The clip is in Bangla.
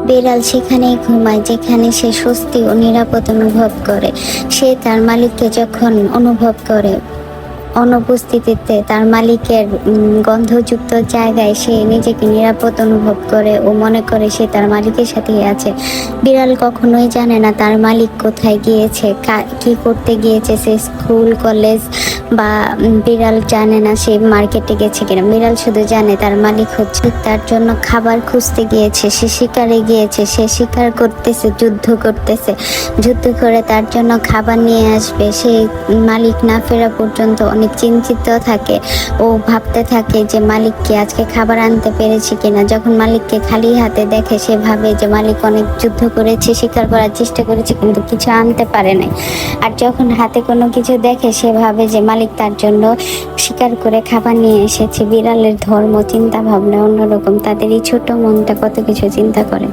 বিড়াল সেখানেই ঘুমায় যেখানে সে স্বস্তি ও নিরাপদ অনুভব করে। সে তার মালিককে যখন অনুভব করে, অনুপস্থিতিতে তার মালিকের গন্ধযুক্ত জায়গায় সে নিজেকে নিরাপদ অনুভব করে ও মনে করে সে তার মালিকের সাথেই আছে। বিড়াল কখনোই জানে না তার মালিক কোথায় গিয়েছে, কি করতে গিয়েছে, সে স্কুল কলেজ বা বিড়াল জানে না সে মার্কেটে গেছে কিনা। বিড়াল শুধু জানে তার মালিক হচ্ছে তার জন্য খাবার খুঁজতে গিয়েছে, সে শিকারে গিয়েছে, সে শিকার করতেছে, যুদ্ধ করতেছে, যুদ্ধ করে তার জন্য খাবার নিয়ে আসবে। সে মালিক না ফেরা পর্যন্ত অনেক চিন্তিত থাকে ও ভাবতে থাকে যে মালিক কি আজকে খাবার আনতে পেরেছে কিনা। যখন মালিককে খালি হাতে দেখে সে ভাবে যে মালিক অনেক যুদ্ধ করেছে, শিকার করার চেষ্টা করেছে কিন্তু কিছু আনতে পারে নাই। আর যখন হাতে কোনো কিছু দেখে সে ভাবে যে মালিক তার জন্য শিকার করে খাবার নিয়ে এসেছে। বিড়ালের ধর্ম চিন্তা ভাবনা অন্যরকম, তাদের এই ছোট মনটা কত কিছু চিন্তা করে।